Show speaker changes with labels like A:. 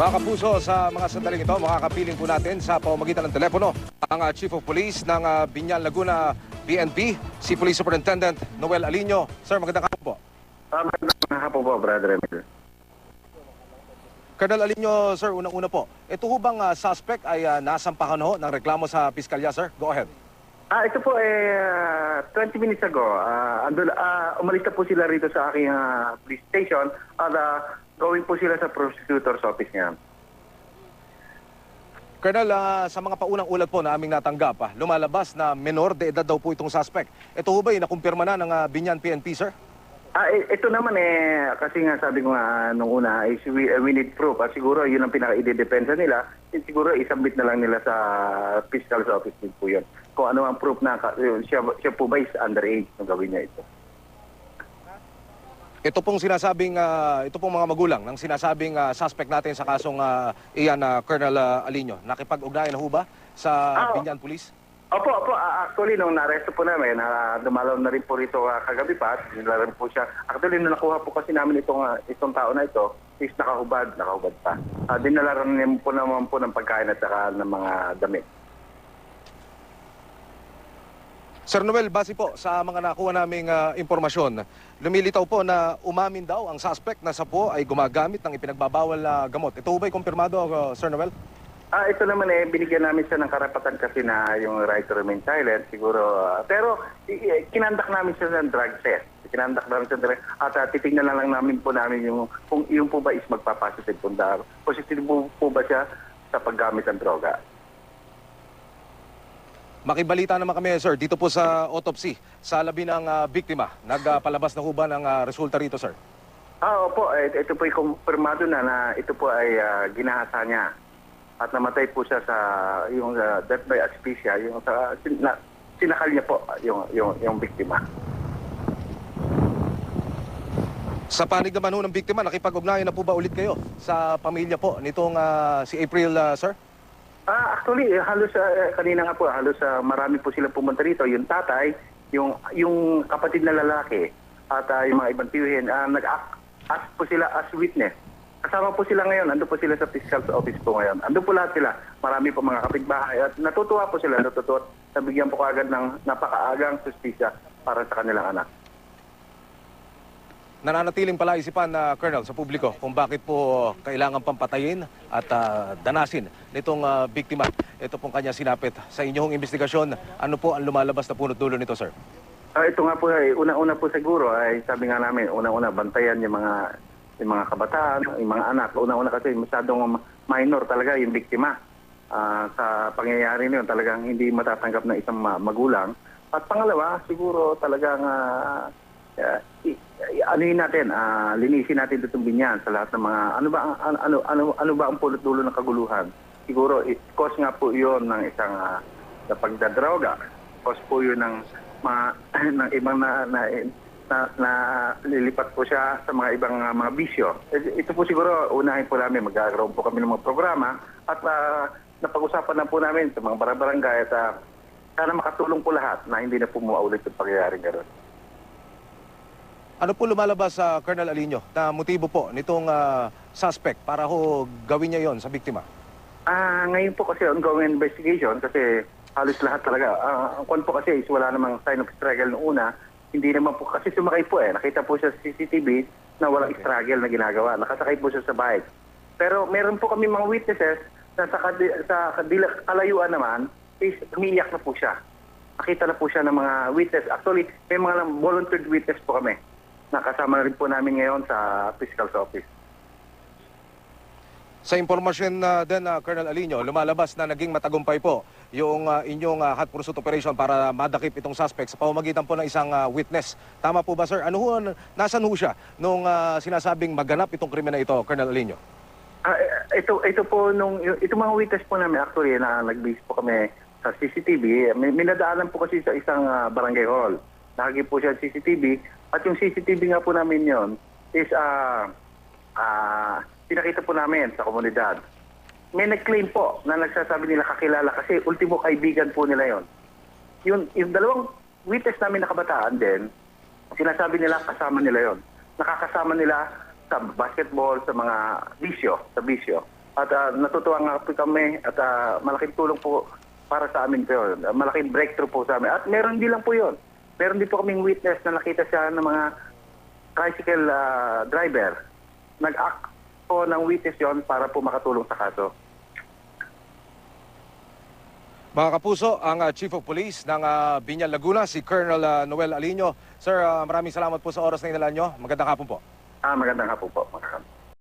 A: Mga kapuso, sa mga sandaling ito, makakapiling po natin sa pamamagitan ng telepono ang Chief of Police ng Biñan, Laguna, PNP, si Police Superintendent Noel Alino. Sir, magandang hapon po.
B: Magandang hapon po, Brother Emil.
A: Colonel Alino, sir, unang-una po. Ito ho bang suspect ay nasampahan ho ng reklamo sa piskalya, sir? Go ahead.
B: Ito po 20 minutes ago, umalis na po sila rito sa aking police station at going po sila sa prosecutor's office niya.
A: Colonel, sa mga paunang ulat po na aming natanggap, lumalabas na menor de edad daw po itong suspect. Ito ho ba nakumpirma na ng Biñan PNP, sir?
B: Ito naman kasi nga sabi ko nga nung una, is we need proof. Siguro yun ang pinaka-idedepensa nila. Siguro isubmit na lang nila sa fiscal's office din po yun. Kung ano ang proof na siya po ba is underage nung gawin niya ito.
A: Ito pong sinasabing, ito pong mga magulang ng sinasabing suspect natin sa kasong iyan, Colonel Alino. Nakipag-ugnayan na ho ba sa Biñan Police?
B: Opo. Actually, nung na-arresto po namin, dumalaw na rin po rito kagabi pa. Nilaran po siya. Actually, nung nakuha po kasi namin itong tao na ito, is nakahubad pa. Dinalaran niya po naman po ng pagkain at saka ng mga damit.
A: Sir Noel, base po sa mga nakuha naming impormasyon, lumilitaw po na umamin daw ang suspect na sa po ay gumagamit ng ipinagbabawal na gamot. Ito ba ay kumpirmado, Sir Noel?
B: Ito naman binigyan namin siya ng karapatan kasi na yung right to remain silent siguro. Pero kinandak namin siya ng drug test. Kinandak namin siya at titignan na lang namin po namin kung yung po ba is magpapositive po. Positive po ba siya sa paggamit ng droga.
A: Makibalita naman kami, sir, dito po sa autopsy, sa labi ng biktima. Nagpalabas na ho ba ng resulta rito, sir?
B: Opo. Ito po ay kumpirmado na ito po ay ginahasa niya. At namatay po siya sa yung death by asphyxia, yung sinakal niya po yung biktima.
A: Sa panig naman ho ng biktima, nakipag-ugnayan na po ba ulit kayo sa pamilya po nitong si April, sir?
B: Actually, halos kanina nga po, halos marami po sila pumunta rito. Yung tatay, yung kapatid na lalaki at yung mga ibang tiyuhin, nag-ask po sila as witness. Kasama po sila ngayon, ando po sila sa fiscal's office po ngayon. Ando po lahat sila, marami po mga kapitbahay at natutuwa po sila, nabigyan po agad ng napakaagang justisya para sa kanilang anak.
A: Nananatiling pala isipan na Colonel sa publiko kung bakit po kailangan pampatayin at danasin nitong biktima. Ito pong kanya sinapit. Sa inyong investigasyon, ano po ang lumalabas na punot dulo nito, sir?
B: Ito nga po, una-una po siguro, ay sabi nga namin, una-una bantayan yung mga kabataan, yung mga anak. Una-una kasi masyadong minor talaga yung biktima. Sa pangyayari niyon talagang hindi matatanggap na isang magulang. At pangalawa, siguro talagang linisin natin itong Biñan sa lahat ng mga ano ba ang pulot dulo ng kaguluhan. Siguro cause nga po 'yon ng isang pagdadroga. Cause po 'yon ng ibang na lilipat po siya sa mga ibang mga bisyo. Ito po siguro unahin po namin, magkakaroon po kami ng mga programa at napag-usapan na po namin sa mga barangay at sana makatulong po lahat na hindi na po maulit yung pangyayari gano'n.
A: Ano po lumalabas sa Colonel Alino na motibo po nitong suspect para ho gawin niya yon sa biktima?
B: Ngayon po kasi ongoing investigation kasi halos lahat talaga. Ang kwan po kasi is wala namang sign of struggle noong una. Hindi naman po kasi sumakay po nakita po siya sa CCTV na walang struggle na ginagawa. Nakasakay po siya sa bike. Pero meron po kami mga witnesses na sa kalayuan naman is umiiyak na po siya. Nakita na po siya ng mga witness. Actually, may mga volunteered witness po kami. Nakasama rin po namin ngayon sa fiscal's office.
A: Sa impormasyon din, Colonel Alino, lumalabas na naging matagumpay po yung inyong hot pursuit operation para madakip itong suspect sa pamamagitan po ng isang witness. Tama po ba, sir? Nasaan ho siya nung sinasabing maganap itong krimen na ito, Colonel Alino?
B: Ito po, ito mga witness po namin actually na nag-base po kami sa CCTV. May nadaanan po kasi sa isang barangay hall. Nakagip po siya sa CCTV. At yung CCTV nga po namin yon is pinakita po namin sa komunidad. May nag-claim po na nagsasabi nila kakilala kasi ultimo kaibigan po nila yon. Yung dalawang witness namin na kabataan din, sinasabi nila kasama nila yon. Nakakasama nila sa basketball, sa mga bisyo, At natutuwa nga po kami at malaking tulong po para sa amin po yun. Malaking breakthrough po sa amin. At meron din lang po yun. Meron din po kaming witness na nakita siya ng mga tricycle driver. Nag-act po ng witness yon para po makatulong sa kaso.
A: Mga kapuso, ang Chief of Police ng Biñan, Laguna, si Colonel Noel Aliño. Sir, maraming salamat po sa oras na inilaan nyo. Magandang hapon po.
B: Magandang hapon po.